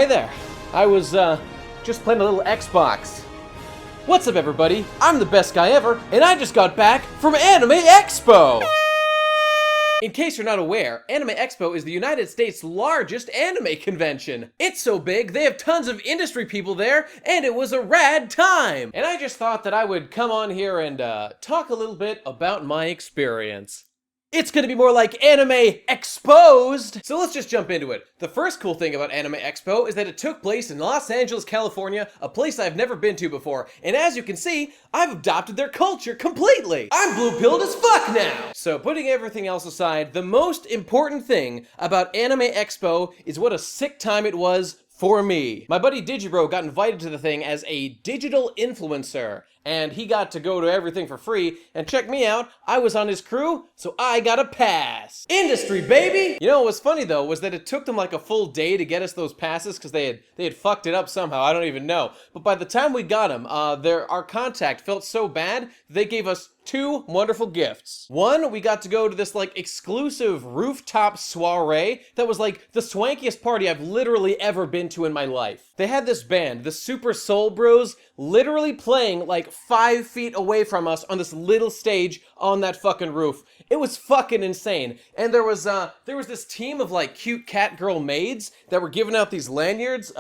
Hey there. I was, just playing a little Xbox. What's up, everybody? I'm the best guy ever, and I just got back from Anime Expo! In case you're not aware, Anime Expo is the United States' largest anime convention. It's so big, they have tons of industry people there, and it was a rad time! And I just thought that I would come on here and, talk a little bit about my experience. It's gonna be more like Anime Exposed! So let's just jump into it. The first cool thing about Anime Expo is that it took place in Los Angeles, California, a place I've never been to before. And as you can see, I've adopted their culture completely! I'm blue-pilled as fuck now! So putting everything else aside, the most important thing about Anime Expo is what a sick time it was for me. My buddy Digibro got invited to the thing as a digital influencer, and he got to go to everything for free, and check me out, I was on his crew, so I got a pass. Industry, baby! You know what was funny though, was that it took them like a full day to get us those passes, because they had fucked it up somehow, I don't even know. But by the time we got them, our contact felt so bad, they gave us two wonderful gifts. One, we got to go to this like exclusive rooftop soiree that was like the swankiest party I've literally ever been to in my life. They had this band, the Super Soul Bros, literally playing like 5 feet away from us on this little stage on that fucking roof. It was fucking insane. And there was this team of like cute cat girl maids that were giving out these lanyards,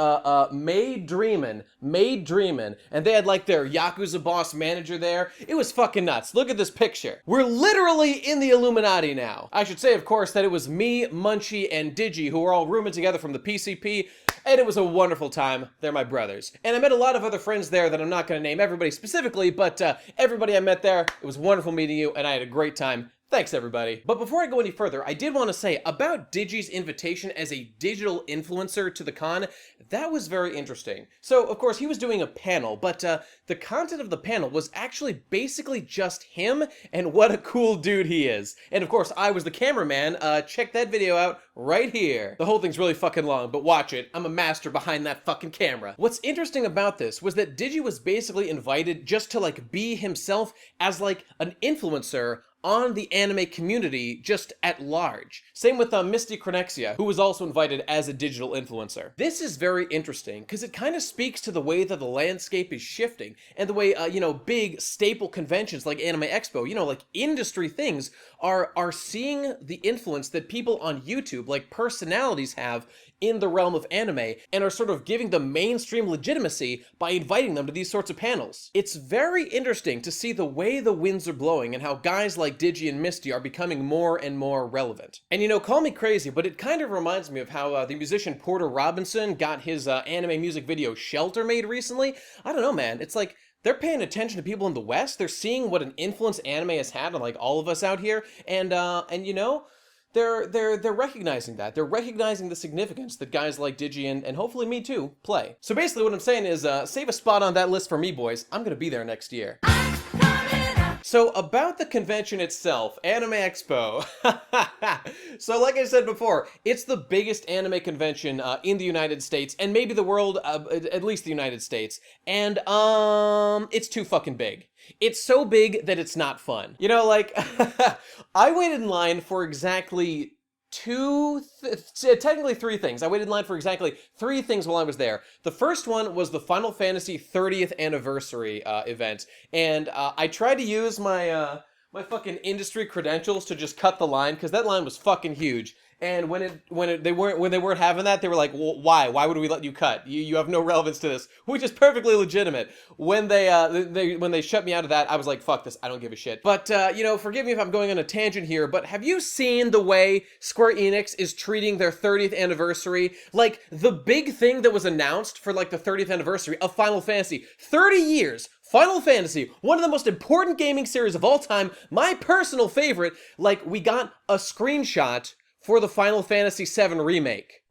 Maid Dreamin', and they had like their Yakuza boss manager there. It was fucking nuts. Look at this picture. We're literally in the Illuminati now. I should say, of course, that it was me, Munchie, and Digi who were all rooming together from the PCP, and it was a wonderful time. They're my brothers. And I met a lot of other friends there that I'm not going to name everybody specifically, but everybody I met there, it was wonderful meeting you, and I had a great time. Thanks, everybody. But before I go any further, I did want to say about Digi's invitation as a digital influencer to the con, that was very interesting. So, of course, he was doing a panel, but the content of the panel was actually basically just him, and what a cool dude he is. And of course, I was the cameraman. Check that video out right here. The whole thing's really fucking long, but watch it. I'm a master behind that fucking camera. What's interesting about this was that Digi was basically invited just to like be himself as like an influencer on the anime community just at large. Same with Misty Chronexia, who was also invited as a digital influencer. This is very interesting because it kind of speaks to the way that the landscape is shifting and the way, big staple conventions like Anime Expo, like industry things are seeing the influence that people on YouTube, like personalities, have in the realm of anime and are sort of giving them mainstream legitimacy by inviting them to these sorts of panels. It's very interesting to see the way the winds are blowing and how guys like Digi and Misty are becoming more and more relevant. And call me crazy, but it kind of reminds me of how the musician Porter Robinson got his anime music video Shelter made recently. I don't know, man. It's like they're paying attention to people in the West. They're seeing what an influence anime has had on like all of us out here, and They're recognizing that. They're recognizing the significance that guys like Digi and hopefully me too play. So basically what I'm saying is save a spot on that list for me, boys. I'm gonna be there next year. So about the convention itself, Anime Expo. So like I said before, it's the biggest anime convention in the United States and maybe the world, at least the United States. And it's too fucking big. It's so big that it's not fun. I waited in line for exactly technically 3 things. I waited in line for exactly 3 things while I was there. The first one was the Final Fantasy 30th anniversary event, and I tried to use my my fucking industry credentials to just cut the line because that line was fucking huge. And when they weren't having that, they were like, well, why? Why would we let you cut? You have no relevance to this, which is perfectly legitimate. When they shut me out of that, I was like, fuck this, I don't give a shit. But forgive me if I'm going on a tangent here, but have you seen the way Square Enix is treating their 30th anniversary? Like the big thing that was announced for like the 30th anniversary of Final Fantasy, 30 years. Final Fantasy, one of the most important gaming series of all time, my personal favorite. Like, we got a screenshot for the Final Fantasy VII Remake.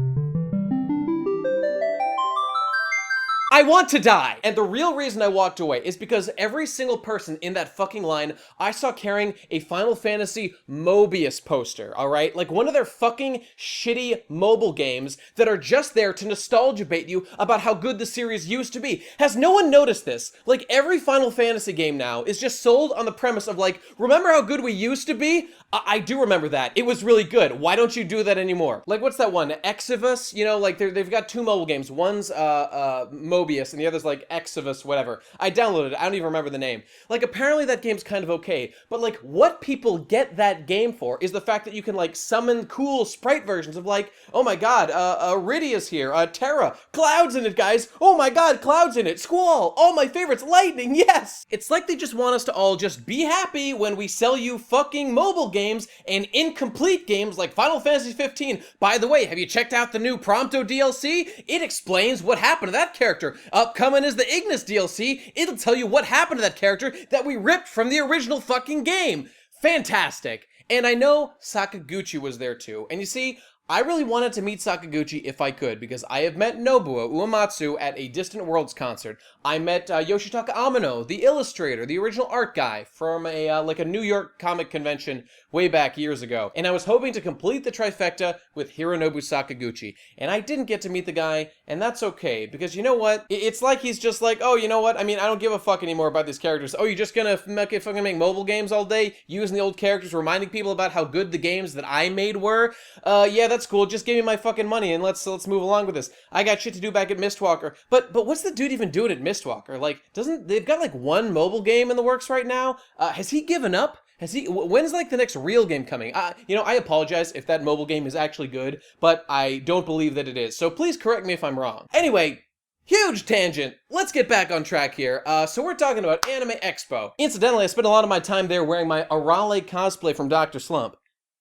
I want to die! And the real reason I walked away is because every single person in that fucking line I saw carrying a Final Fantasy Mobius poster, alright? Like one of their fucking shitty mobile games that are just there to nostalgia bait you about how good the series used to be. Has no one noticed this? Like every Final Fantasy game now is just sold on the premise of like, remember how good we used to be? I do remember that. It was really good. Why don't you do that anymore? Like, what's that one? Exivus? You know, like, they've got two mobile games. One's, Mobius, and the other's, like, Exivus, whatever. I downloaded it. I don't even remember the name. Like, apparently that game's kind of okay. But, like, what people get that game for is the fact that you can, like, summon cool sprite versions of, like, oh my god, Iridia's here, Terra, Cloud's in it, guys. Oh my god, Cloud's in it. Squall, all my favorites, Lightning, yes! It's like they just want us to all just be happy when we sell you fucking mobile games and incomplete games like Final Fantasy 15. By the way, have you checked out the new Prompto DLC? It explains what happened to that character. Upcoming is the Ignis DLC. It'll tell you what happened to that character that we ripped from the original fucking game. Fantastic. And I know Sakaguchi was there too. And you see, I really wanted to meet Sakaguchi if I could, because I have met Nobuo Uematsu at a Distant Worlds concert. I met Yoshitaka Amano, the illustrator, the original art guy, from a New York comic convention way back years ago. And I was hoping to complete the trifecta with Hironobu Sakaguchi. And I didn't get to meet the guy, and that's okay, because you know what? It's like he's just like, oh, you know what? I mean, I don't give a fuck anymore about these characters. Oh, you're just gonna fucking make mobile games all day, using the old characters, reminding people about how good the games that I made were? Yeah, that's cool. Just give me my fucking money and let's move along with this. I got shit to do back at Mistwalker. But what's the dude even doing at Mistwalker? Like, they've got like one mobile game in the works right now? Has he given up? When's like the next real game coming? You know, I apologize if that mobile game is actually good, but I don't believe that it is. So please correct me if I'm wrong. Anyway, huge tangent. Let's get back on track here. So we're talking about Anime Expo. Incidentally, I spent a lot of my time there wearing my Arale cosplay from Dr. Slump.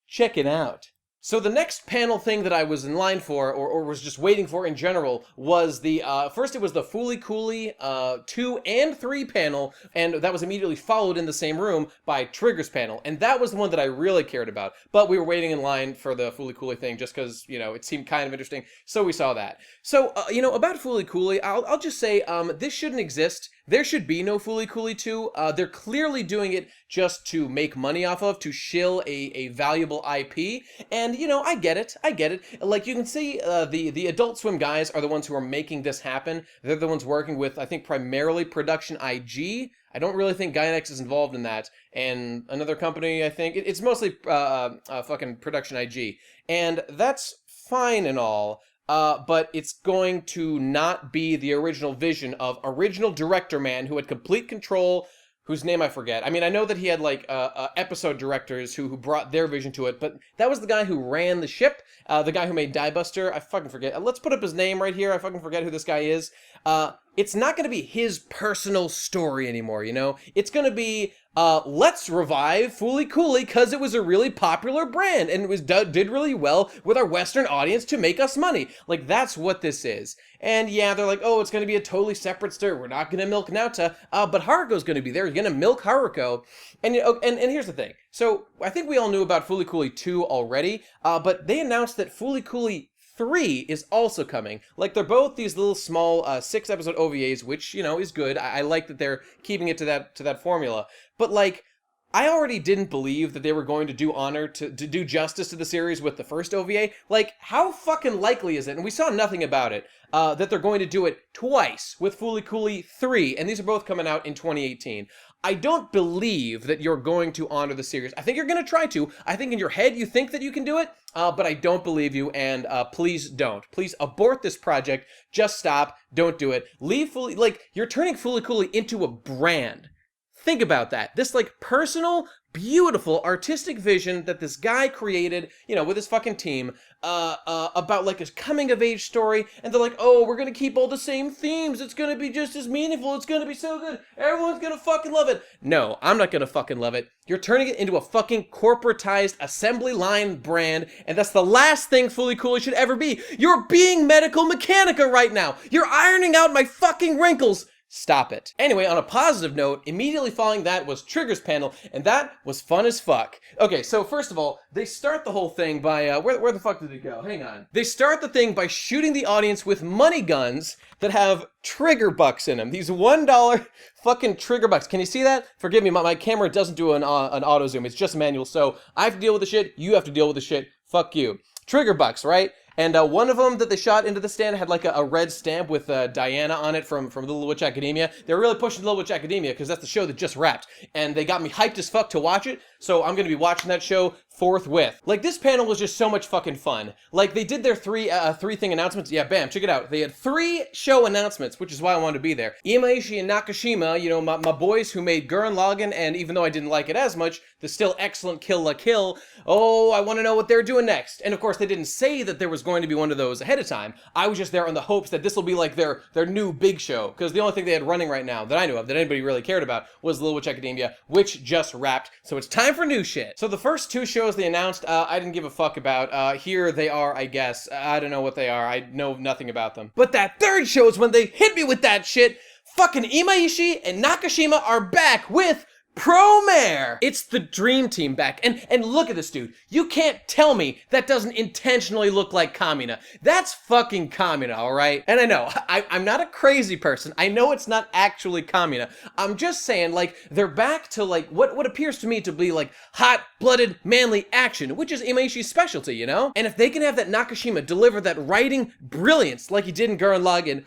Check it out. So the next panel thing that I was in line for, or was just waiting for in general, was the, first it was the Fooly Cooly 2 and 3 panel, and that was immediately followed in the same room by Trigger's panel, and that was the one that I really cared about. But we were waiting in line for the Fooly Cooly thing just because, you know, it seemed kind of interesting, so we saw that. So, you know, about Fooly Cooly, I'll just say, this shouldn't exist. There should be no Fooly Cooly 2. They're clearly doing it just to make money off of, to shill a valuable IP. And, you know, I get it. Like, you can see the Adult Swim guys are the ones who are making this happen. They're the ones working with, I think, primarily Production IG. I don't really think Gainax is involved in that. And another company, I think. It's mostly fucking Production IG. And that's fine and all. But it's going to not be the original vision of original director man who had complete control, whose name I forget. I mean, I know that he had, like, episode directors who brought their vision to it, but that was the guy who ran the ship, the guy who made Die Buster. I fucking forget. Let's put up his name right here. I fucking forget who this guy is. It's not going to be his personal story anymore, you know? It's going to be, let's revive Fooly Cooly because it was a really popular brand and it was did really well with our Western audience to make us money. Like, that's what this is. And yeah, they're like, oh, it's going to be a totally separate story. We're not going to milk Naota, but Haruko's going to be there. You're going to milk Haruko. And here's the thing. So, I think we all knew about Fooly Cooly 2 already, but they announced that Fooly Cooly 3 is also coming. Like, they're both these little small 6-episode OVAs, which, you know, is good. I like that they're keeping it to that formula. But, like, I already didn't believe that they were going to do honor to do justice to the series with the first OVA. Like, how fucking likely is it, and we saw nothing about it, that they're going to do it twice with Fooly Cooly 3, and these are both coming out in 2018. I don't believe that you're going to honor the series. I think you're going to try to. I think in your head you think that you can do it, but I don't believe you, and please don't. Please abort this project. Just stop. Don't do it. Leave Fooly... Like, you're turning Fooly Cooly into a brand. Think about that. This, like, personal, beautiful, artistic vision that this guy created, you know, with his fucking team, about, like, his coming-of-age story, and they're like, oh, we're gonna keep all the same themes, it's gonna be just as meaningful, it's gonna be so good, everyone's gonna fucking love it. No, I'm not gonna fucking love it. You're turning it into a fucking corporatized assembly line brand, and that's the last thing Fooly Cooly should ever be. You're being Medical Mechanica right now. You're ironing out my fucking wrinkles. Stop it. Anyway, on a positive note, immediately following that was Trigger's panel, and that was fun as fuck. Okay, so first of all, they start the whole thing by, where the fuck did it go? Hang on. They start the thing by shooting the audience with money guns that have trigger bucks in them. These $1 fucking trigger bucks. Can you see that? Forgive me, my camera doesn't do an auto zoom. It's just manual, so I have to deal with the shit. You have to deal with the shit. Fuck you. Trigger bucks, right? And one of them that they shot into the stand had like a red stamp with Diana on it from Little Witch Academia. They were really pushing Little Witch Academia because that's the show that just wrapped. And they got me hyped as fuck to watch it, so I'm going to be watching that show forthwith. Like, this panel was just so much fucking fun. Like, they did their three-thing announcements. Yeah, bam, check it out. They had 3 show announcements, which is why I wanted to be there. Imaishi and Nakashima, you know, my boys who made Gurren Lagann, and even though I didn't like it as much, the still excellent Kill la Kill. Oh, I want to know what they're doing next. And of course, they didn't say that there was going to be one of those ahead of time. I was just there on the hopes that this will be like their new big show, because the only thing they had running right now that I knew of, that anybody really cared about, was Little Witch Academia, which just wrapped, so it's time for new shit. So the first 2 shows they announced, I didn't give a fuck about. Here they are, I guess. I don't know what they are. I know nothing about them. But that 3rd show is when they hit me with that shit. Fucking Imaishi and Nakashima are back with Promare! It's the dream team back. And look at this dude. You can't tell me that doesn't intentionally look like Kamina. That's fucking Kamina, alright? And I know, I'm not a crazy person. I know it's not actually Kamina. I'm just saying, like, they're back to, like, what appears to me to be, like, hot-blooded, manly action, which is Imaishi's specialty, you know? And if they can have that Nakashima deliver that writing brilliance like he did in Gurren Lagann,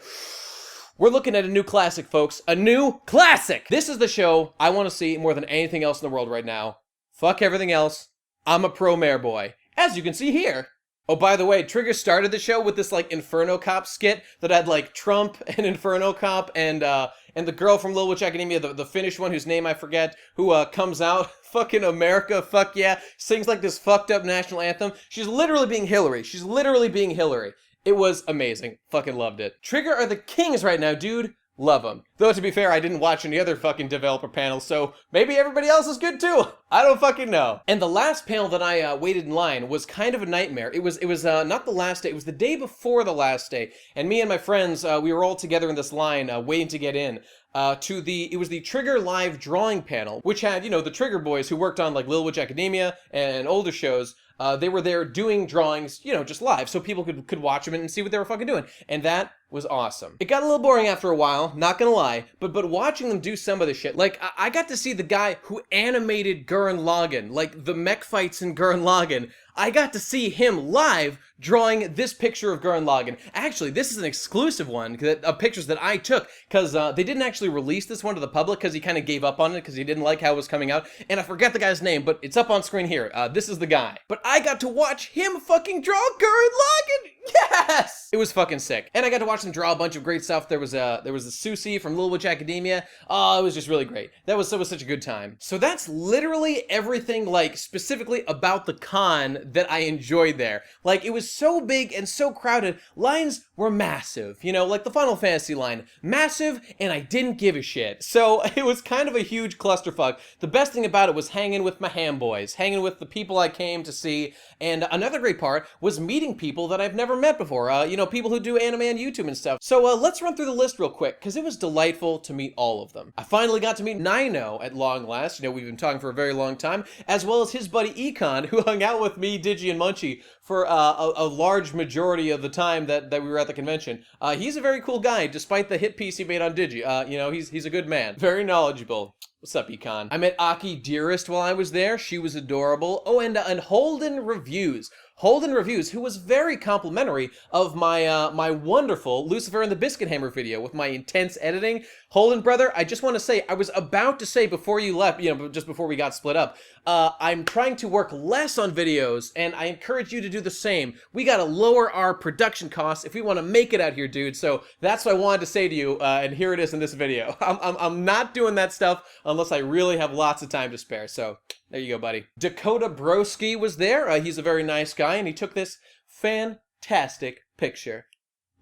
we're looking at a new classic, folks. A new classic! This is the show I want to see more than anything else in the world right now. Fuck everything else. I'm a Promare boy. As you can see here. Oh, by the way, Trigger started the show with this, like, Inferno Cop skit that had, like, Trump and Inferno Cop and the girl from Little Witch Academia, the Finnish one whose name I forget, who comes out, fucking America, fuck yeah, sings, like, this fucked up national anthem. She's literally being Hillary. She's literally being Hillary. It was amazing. Fucking loved it. Trigger are the kings right now, dude. Love them. Though, to be fair, I didn't watch any other fucking developer panels, so maybe everybody else is good too. I don't fucking know. And the last panel that I waited in line was kind of a nightmare. It was not the last day. It was the day before the last day. And me and my friends, we were all together in this line waiting to get in. It was the Trigger Live drawing panel, which had, you know, the Trigger boys who worked on, like, Little Witch Academia and older shows. They were there doing drawings, you know, just live, so people could watch them and see what they were fucking doing. And that was awesome. It got a little boring after a while, not gonna lie, but watching them do some of the shit, like, I got to see the guy who animated Gurren Lagann, like, the mech fights in Gurren Lagann. I got to see him live drawing this picture of Gurren Lagann. Actually, this is an exclusive one of pictures that I took, because they didn't actually release this one to the public, because he kind of gave up on it, because he didn't like how it was coming out, and I forget the guy's name, but it's up on screen here. This is the guy. But I got to watch him fucking draw Gurren Lagann! Yes! It was fucking sick. And I got to watch them draw a bunch of great stuff. There was the Susie from Little Witch Academia. Oh, it was just really great. That was such a good time. So that's literally everything, like, specifically about the con that I enjoyed there. Like, it was so big and so crowded. Lines were massive, you know, like the Final Fantasy line. Massive, and I didn't give a shit. So it was kind of a huge clusterfuck. The best thing about it was hanging with my ham boys, hanging with the people I came to see, and another great part was meeting people that I've never met before, you know, people who do anime on YouTube and stuff. So let's run through the list real quick, because it was delightful to meet all of them. I finally got to meet Nino at long last. You know, we've been talking for a very long time, as well as his buddy Econ, who hung out with me, Digi, and Munchie for a large majority of the time that we were at the convention. He's a very cool guy, despite the hit piece he made on Digi. You know, he's a good man. Very knowledgeable. What's up, Econ? I met Aki Dearest while I was there. She was adorable. Oh, and Holden Reviews. Holden Reviews, who was very complimentary of my my wonderful Lucifer and the Biscuit Hammer video with my intense editing. Holden, brother, I just want to say, I was about to say before you left, you know, just before we got split up, I'm trying to work less on videos, and I encourage you to do the same. We gotta lower our production costs if we want to make it out here, dude. So that's what I wanted to say to you, and here it is in this video. I'm not doing that stuff unless I really have lots of time to spare. So there you go, buddy. Dakota Broski was there. He's a very nice guy, and he took this fantastic picture.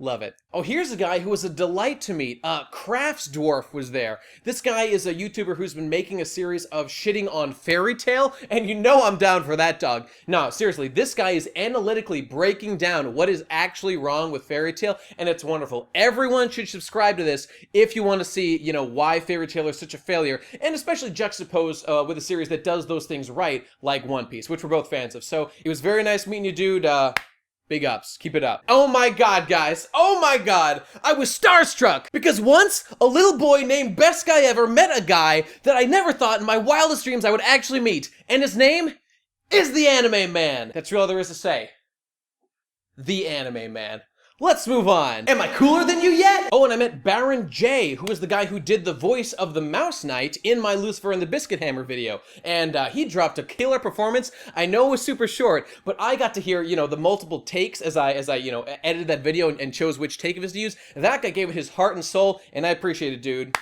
Love it. Oh, here's a guy who was a delight to meet. Crafts Dwarf was there. This guy is a YouTuber who's been making a series of shitting on Fairy Tail, and you know I'm down for that, dog. No, seriously, this guy is analytically breaking down what is actually wrong with Fairy Tail, and it's wonderful. Everyone should subscribe to this if you want to see, you know, why Fairy Tail is such a failure, and especially juxtaposed with a series that does those things right, like One Piece, which we're both fans of. So, it was very nice meeting you, dude. Big ups. Keep it up. Oh my god, guys. Oh my god. I was starstruck because once a little boy named BestGuyEver met a guy that I never thought in my wildest dreams I would actually meet. And his name is the Anime Man. That's all there is to say. The Anime Man. Let's move on. Am I cooler than you yet? Oh, and I met Baron J, who was the guy who did the voice of the Mouse Knight in my Lucifer and the Biscuit Hammer video. And he dropped a killer performance. I know it was super short, but I got to hear, you know, the multiple takes as I you know, edited that video and chose which take of his to use. That guy gave it his heart and soul, and I appreciate it, dude.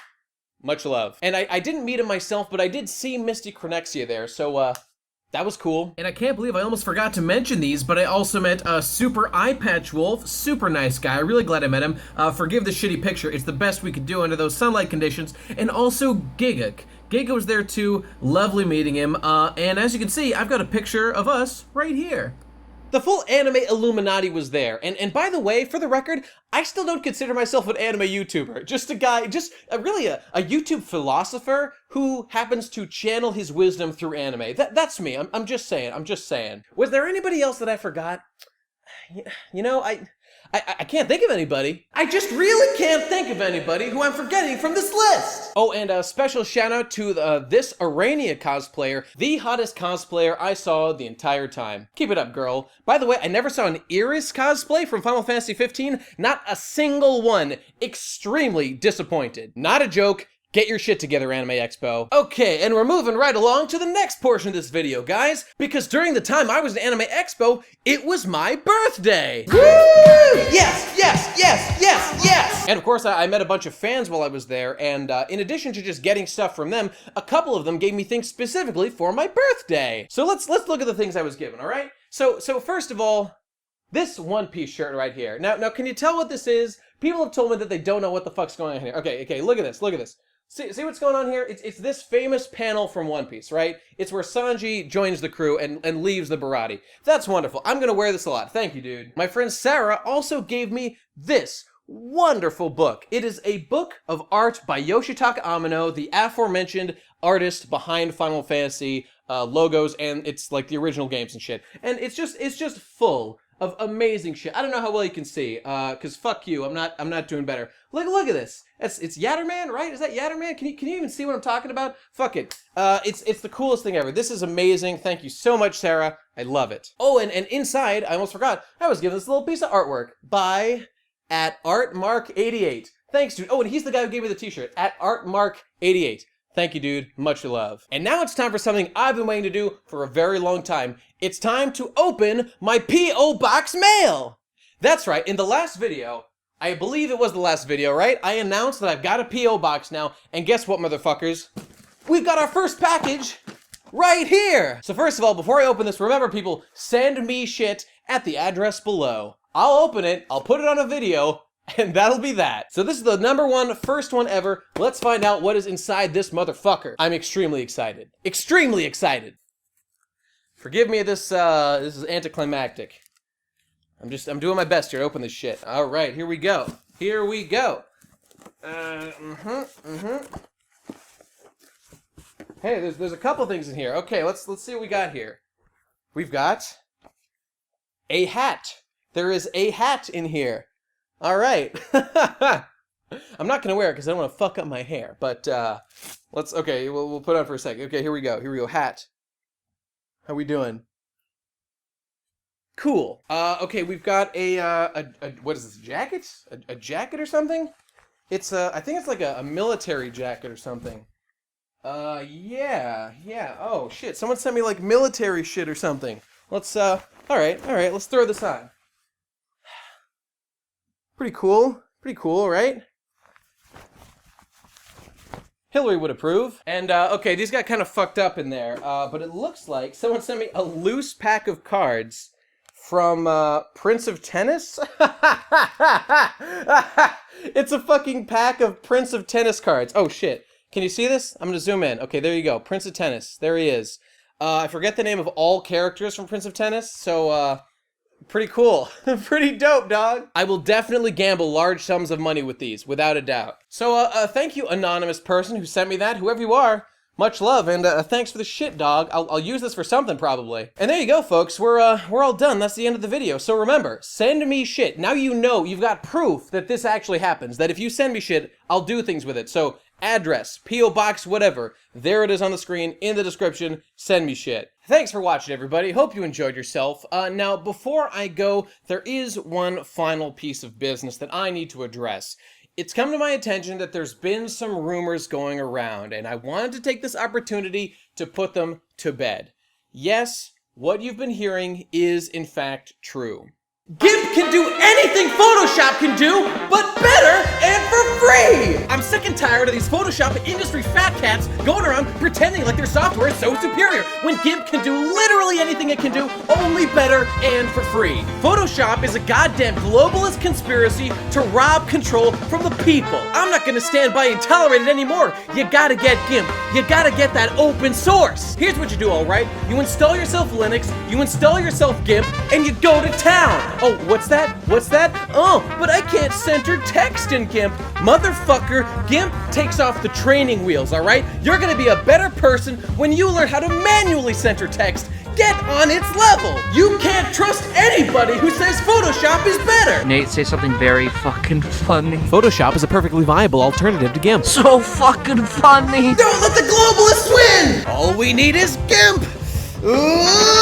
Much love. And I didn't meet him myself, but I did see Misty Cronexia there, so, that was cool. And I can't believe I almost forgot to mention these, but I also met Super Eye Patch Wolf. Super nice guy. Really glad I met him. Forgive the shitty picture. It's the best we could do under those sunlight conditions. And also Gigak. Giga was there too. Lovely meeting him. And as you can see, I've got a picture of us right here. The full anime Illuminati was there, and by the way, for the record, I still don't consider myself an anime YouTuber. Just a guy, really a YouTube philosopher who happens to channel his wisdom through anime. That's me. I'm just saying. Was there anybody else that I forgot? You know, I can't think of anybody. I just really can't think of anybody who I'm forgetting from this list. Oh, and a special shout out to this Arania cosplayer, the hottest cosplayer I saw the entire time. Keep it up, girl. By the way, I never saw an Iris cosplay from Final Fantasy 15. Not a single one. Extremely disappointed. Not a joke. Get your shit together, Anime Expo. Okay, and we're moving right along to the next portion of this video, guys, because during the time I was at Anime Expo, it was my birthday. Woo! Yes, yes, yes, yes, yes! And of course, I met a bunch of fans while I was there, and in addition to just getting stuff from them, a couple of them gave me things specifically for my birthday. So let's look at the things I was given, all right? So first of all, this One Piece shirt right here. Now, can you tell what this is? People have told me that they don't know what the fuck's going on here. Okay, look at this. See what's going on here? It's this famous panel from One Piece, right? It's where Sanji joins the crew and leaves the Baratie. That's wonderful. I'm gonna wear this a lot. Thank you, dude. My friend Sarah also gave me this wonderful book. It is a book of art by Yoshitaka Amano, the aforementioned artist behind Final Fantasy logos, and it's like the original games and shit. And it's just full of amazing shit. I don't know how well you can see, cause fuck you, I'm not doing better. Look at this. It's Yatterman, right? Is that Yatterman? Can you even see what I'm talking about? Fuck it. It's the coolest thing ever. This is amazing. Thank you so much, Sarah. I love it. Oh, and inside, I almost forgot, I was given this little piece of artwork by @ArtMark88. Thanks, dude. Oh, and he's the guy who gave me the t-shirt, @ArtMark88. Thank you, dude. Much love. And now it's time for something I've been waiting to do for a very long time. It's time to open my P.O. Box mail. That's right. In the last video, I believe it was the last video, right? I announced that I've got a P.O. Box now. And guess what, motherfuckers? We've got our first package right here. So first of all, before I open this, remember people, send me shit at the address below. I'll open it. I'll put it on a video. And that'll be that. So this is the first one ever. Let's find out what is inside this motherfucker. I'm extremely excited. Extremely excited. Forgive me, this is anticlimactic. I'm doing my best here to open this shit. All right, here we go. Here we go. Hey, there's a couple things in here. Okay, let's see what we got here. We've got a hat. There is a hat in here. All right. I'm not gonna wear it because I don't want to fuck up my hair. But okay, we'll put it on for a second. Okay, here we go. Hat. How we doing? Cool. Okay, we've got a what is this? Jacket? A jacket or something? It's I think it's like a military jacket or something. Yeah. Oh shit! Someone sent me like military shit or something. Let's all right. Let's throw this on. Pretty cool, right? Hillary would approve. And, okay, these got kind of fucked up in there, but it looks like someone sent me a loose pack of cards from Prince of Tennis? It's a fucking pack of Prince of Tennis cards. Oh shit. Can you see this? I'm gonna zoom in. Okay, there you go. Prince of Tennis. There he is. I forget the name of all characters from Prince of Tennis, so pretty cool. Pretty dope, dog. I will definitely gamble large sums of money with these, without a doubt. So thank you, anonymous person who sent me that, whoever you are. Much love, and thanks for the shit, dog. I'll use this for something, probably. And there you go, folks. We're all done. That's the end of the video. So remember, send me shit. Now you know, you've got proof that this actually happens, that if you send me shit, I'll do things with it. So, address, P.O. Box, whatever. There it is on the screen, in the description. Send me shit. Thanks for watching, everybody. Hope you enjoyed yourself. Now, before I go, there is one final piece of business that I need to address. It's come to my attention that there's been some rumors going around, and I wanted to take this opportunity to put them to bed. Yes, what you've been hearing is, in fact, true. Gimp can do anything Photoshop can do, but better and for free! I'm sick and tired of these Photoshop industry fat cats going around pretending like their software is so superior when Gimp can do literally anything it can do, only better and for free. Photoshop is a goddamn globalist conspiracy to rob control from the people. I'm not gonna stand by and tolerate it anymore. You gotta get Gimp. You gotta get that open source. Here's what you do, alright? You install yourself Linux, you install yourself Gimp, and you go to town. Oh, what's that? What's that? Oh, but I can't center text in Gimp. Motherfucker, Gimp takes off the training wheels, alright? You're gonna be a better person when you learn how to manually center text. Get on its level! You can't trust anybody who says Photoshop is better! Nate, say something very fucking funny. Photoshop is a perfectly viable alternative to Gimp. So fucking funny! Don't let the globalists win! All we need is Gimp! Ooh!